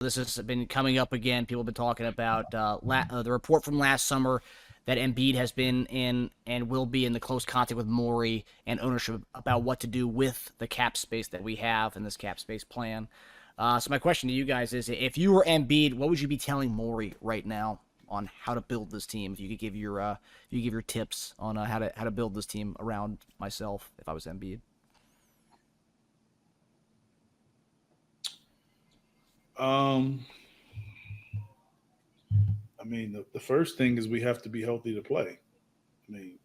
this has been coming up again. People have been talking about the report from last summer that Embiid has been in and will be in the close contact with Morey and ownership about what to do with the cap space that we have in this cap space plan. So my question to you guys is, if you were Embiid, what would you be telling Morey right now on how to build this team? If you could give your tips on how to build this team around myself, if I was Embiid. I mean, the first thing is we have to be healthy to play. I mean,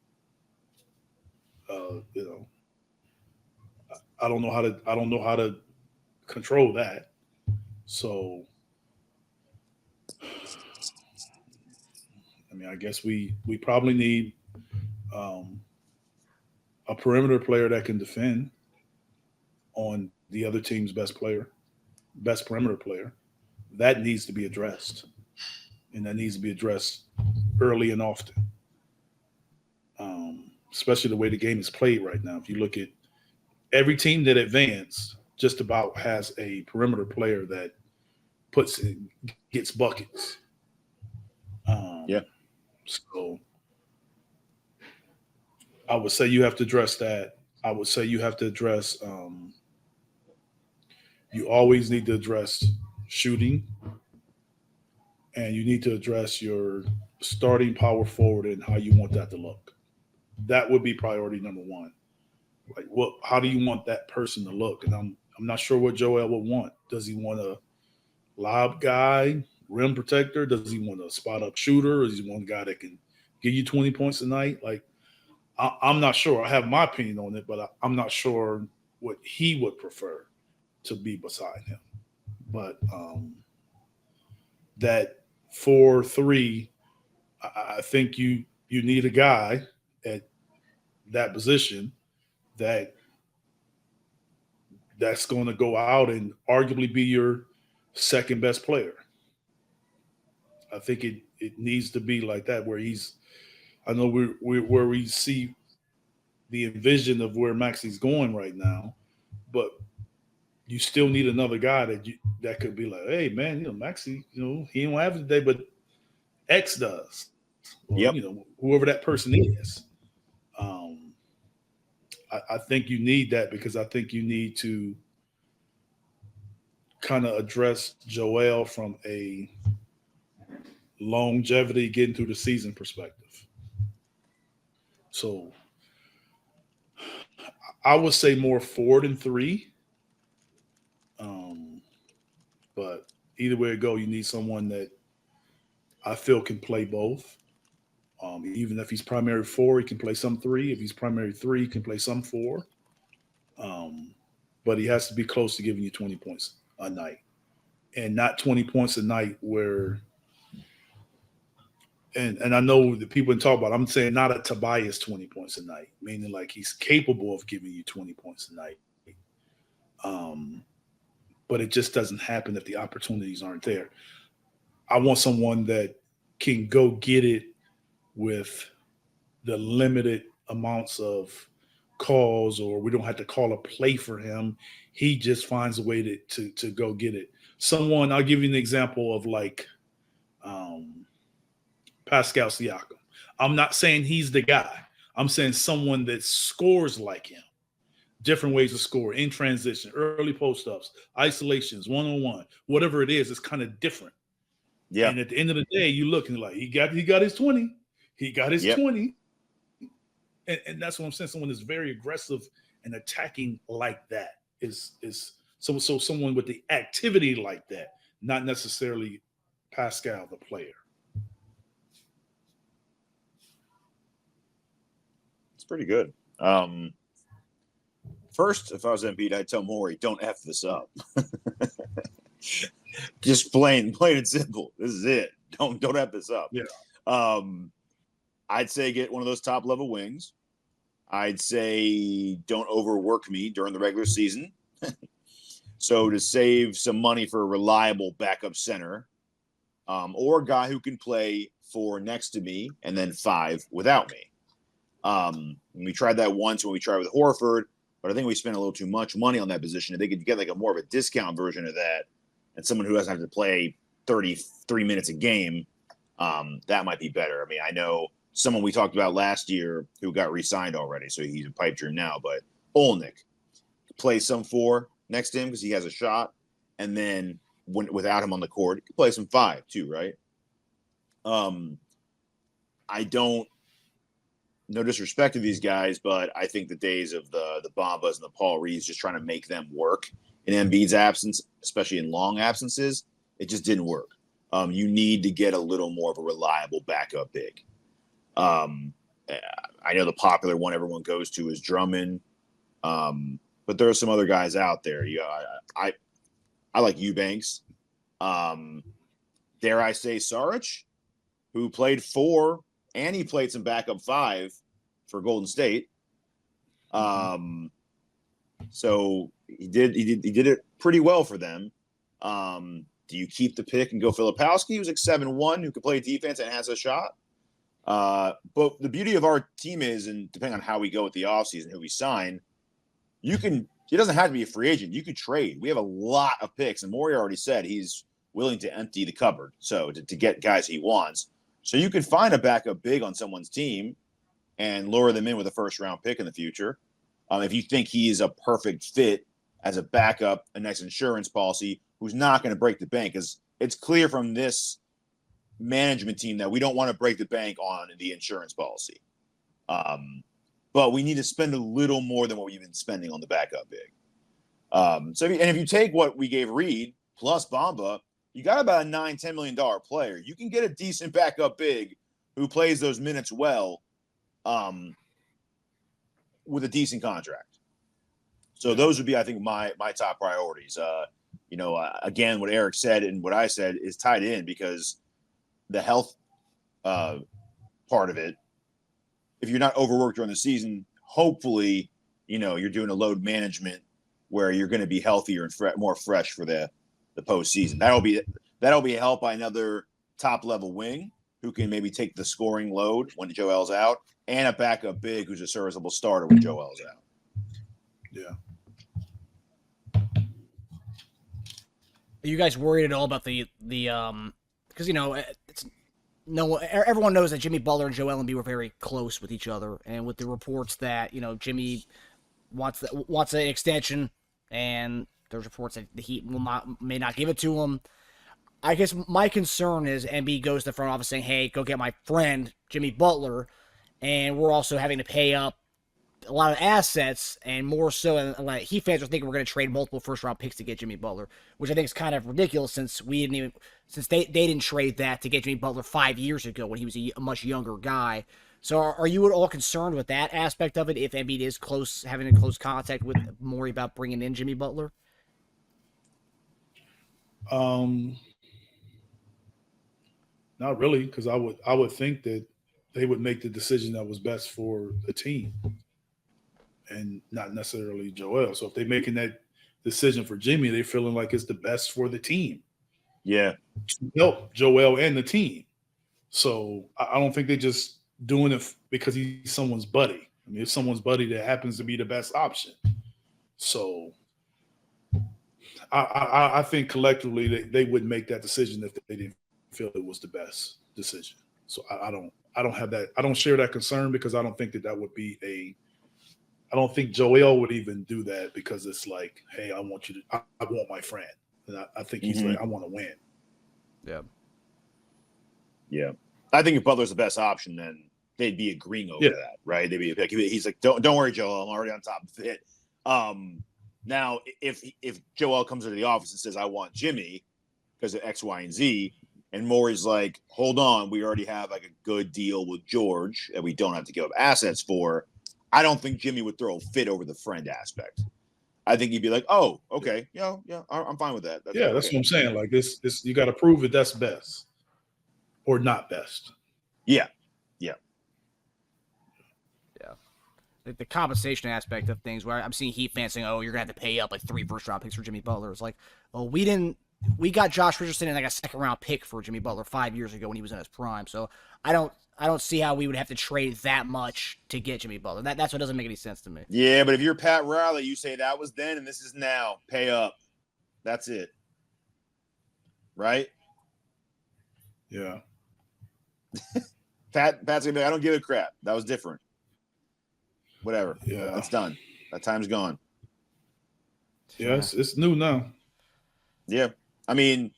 you know, I don't know how to control that. So, I mean, I guess we probably need um, a perimeter player that can defend on the other team's best perimeter player. That needs to be addressed, and that needs to be addressed early and often. Especially the way the game is played right now. If you look at every team that advanced, just about has a perimeter player that puts in, gets buckets. Yeah. So I would say you have to address that. I would say you have to address. You always need to address shooting, and you need to address your starting power forward and how you want that to look. That would be priority number one. Like, what? How do you want that person to look? And I'm not sure what Joel would want. Does he want a lob guy, rim protector? Does he want a spot up shooter? Or does he want a guy that can give you 20 points a night? Like, I'm not sure. I have my opinion on it, but I'm not sure what he would prefer to be beside him. But that 4-3, I think you need a guy at that position that that's going to go out and arguably be your second best player. I think it needs to be like that where he's. I know we're where we see the envision of where Maxi's going right now, but you still need another guy that could be like, hey man, Maxi, he don't have it today, but X does, or Yep. Whoever that person is. Um, I think you need that because I think you need to kind of address Joel from a longevity getting through the season perspective. So I would say more 4 than 3. Um, but either way it go, you need someone that I feel can play both. Even if he's primary 4, he can play some 3. If he's primary 3, he can play some 4. Um, but he has to be close to giving you 20 points a night, and not 20 points a night where. And I know that people can talk about. I'm saying not a Tobias 20 points a night, meaning like he's capable of giving you 20 points a night. Um, but it just doesn't happen if the opportunities aren't there. I want someone that can go get it with the limited amounts of calls, or we don't have to call a play for him. He just finds a way to go get it. Someone, I'll give you an example of like Pascal Siakam. I'm not saying he's the guy. I'm saying someone that scores like him. Different ways to score in transition, early post ups, isolations, 1-on-1, whatever it is, it's kind of different. Yeah. And at the end of the day, you looking like he got his 20. He got his Yep. 20. And that's what I'm saying. Someone that's very aggressive and attacking like that is so someone with the activity like that, not necessarily Pascal the player. It's pretty good. First, if I was Embiid, I'd tell Morey, don't F this up. Just plain and simple. This is it. Don't F this up. Yeah. I'd say get one of those top level wings. I'd say don't overwork me during the regular season. So to save some money for a reliable backup center, or a guy who can play 4 next to me and then 5 without me. We tried that once when we tried with Horford, but I think we spent a little too much money on that position. If they could get like a more of a discount version of that, and someone who doesn't have to play 33 minutes a game, that might be better. I mean, I know someone we talked about last year who got re-signed already, so he's a pipe dream now, but Olnick plays some 4 next to him because he has a shot, and then without him on the court, he could play some 5 too, right? I don't, no disrespect to these guys, but I think the days of the Bombas and the Paul Reeves just trying to make them work in Embiid's absence, especially in long absences, it just didn't work. You need to get a little more of a reliable backup big. I know the popular one everyone goes to is Drummond, but there are some other guys out there. I like Eubanks. Dare I say Saric, who played 4 and he played some backup 5 for Golden State. So he did it pretty well for them. Do you keep the pick and go Filipowski, who's like 7'1", who can play defense and has a shot? But the beauty of our team is, and depending on how we go with the offseason, who we sign, he doesn't have to be a free agent. You could trade. We have a lot of picks, and Morey already said he's willing to empty the cupboard, so to get guys he wants. So you could find a backup big on someone's team and lure them in with a first-round pick in the future. If you think he is a perfect fit as a backup, a nice insurance policy, who's not going to break the bank, because it's clear from this management team that we don't want to break the bank on the insurance policy. But we need to spend a little more than what we've been spending on the backup big. If you take what we gave Reed plus Bamba, you got about a $9-10 million player. You can get a decent backup big who plays those minutes well, with a decent contract. So those would be, I think, my top priorities. Again, what Eric said and what I said is tied in, because the health part of it, if you're not overworked during the season, hopefully, you're doing a load management where you're going to be healthier and more fresh for the postseason. That'll be helped by another top level wing who can maybe take the scoring load when Joel's out, and a backup big who's a serviceable starter when Joel's out. Yeah. Are you guys worried at all about the because everyone knows that Jimmy Butler and Joel Embiid were very close with each other, and with the reports that Jimmy wants an extension, and there's reports that the Heat may not give it to him. I guess my concern is Embiid goes to the front office saying, "Hey, go get my friend Jimmy Butler," and we're also having to pay up a lot of assets, and more so, and like Heat fans are thinking we're going to trade multiple first-round picks to get Jimmy Butler, which I think is kind of ridiculous since they didn't trade that to get Jimmy Butler 5 years ago when he was a much younger guy. So are you at all concerned with that aspect of it if Embiid is having a close contact with Morey about bringing in Jimmy Butler? Not really, because I would think that they would make the decision that was best for the team, and not necessarily Joel. So if they're making that decision for Jimmy, they're feeling like it's the best for the team. Yeah. To help Joel and the team. So I don't think they're just doing it because he's someone's buddy. I mean, it's someone's buddy that happens to be the best option. So I think collectively they would make that decision if they didn't feel it was the best decision. So I don't have that. I don't share that concern, because I don't think that would be I don't think Joel would even do that, because it's like, hey, I want my friend. And I think he's like, I want to win. Yeah. Yeah. I think if Butler's the best option, then they'd be agreeing over that, right? They'd be like, he's like, don't worry, Joel, I'm already on top of it. Now, if Joel comes into the office and says, I want Jimmy because of X, Y, and Z, and Morey's like, hold on, we already have like a good deal with George that we don't have to give up assets for, I don't think Jimmy would throw a fit over the friend aspect. I think he'd be like, oh, okay, yeah, I'm fine with that. That's what I'm saying. Like this, you got to prove that that's best or not best. Yeah. The compensation aspect of things, where I'm seeing Heat fans saying, "Oh, you're gonna have to pay up like 3 first-round picks for Jimmy Butler." It's like, well, we got Josh Richardson and like a second-round pick for Jimmy Butler 5 years ago when he was in his prime. So I don't see how we would have to trade that much to get Jimmy Butler. That's what doesn't make any sense to me. Yeah, but if you're Pat Riley, you say that was then and this is now. Pay up. That's it. right? Yeah. Pat's gonna be like, I don't give a crap. That was different. Whatever. Yeah. That's done. That time's gone. Yes, it's new now. Yeah. I mean,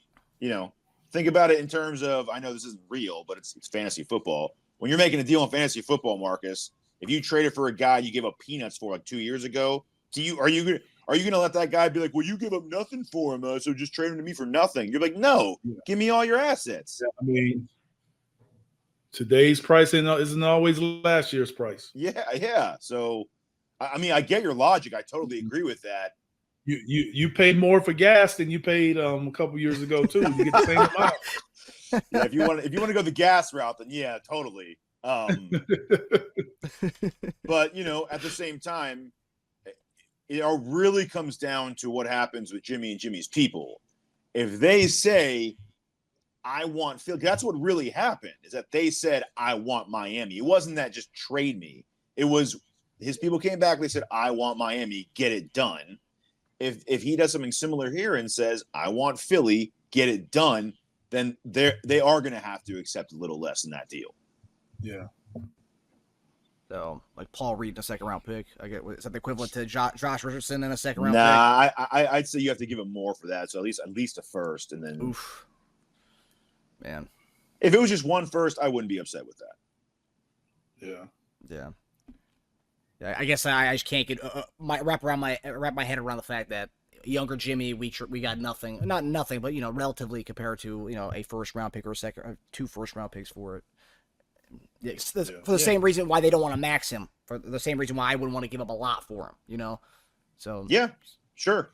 think about it in terms of, I know this isn't real, but it's fantasy football. When you're making a deal in fantasy football, Marcus, if you traded for a guy you gave up peanuts for like 2 years ago, are you gonna let that guy be like, well, you give up nothing for him, so just trade him to me for nothing? You're like, no, give me all your assets. I mean, today's price isn't always last year's price. Yeah. So, I mean, I get your logic. I totally agree with that. You paid more for gas than you paid a couple years ago too. You get the same amount. Yeah, if you want to go the gas route, then yeah, totally. But at the same time, it all really comes down to what happens with Jimmy and Jimmy's people. If they say, I want Phil, that's what really happened, is that they said, I want Miami. It wasn't that just trade me. It was his people came back, they said, I want Miami, get it done. If he does something similar here and says, I want Philly, get it done, then they are going to have to accept a little less in that deal. Yeah. So, like Paul Reed in a second-round pick. I get is that the equivalent to Josh Richardson in a second-round pick? Nah, I'd say you have to give him more for that. So at least a first, and then. Oof. Man. If it was just one first, I wouldn't be upset with that. Yeah. Yeah, I guess I just can't get wrap my head around the fact that younger Jimmy, we got nothing, not nothing, but relatively compared to a first-round pick or two first-round picks for it. For the same reason why they don't want to max him, for the same reason why I wouldn't want to give up a lot for him, So yeah, sure.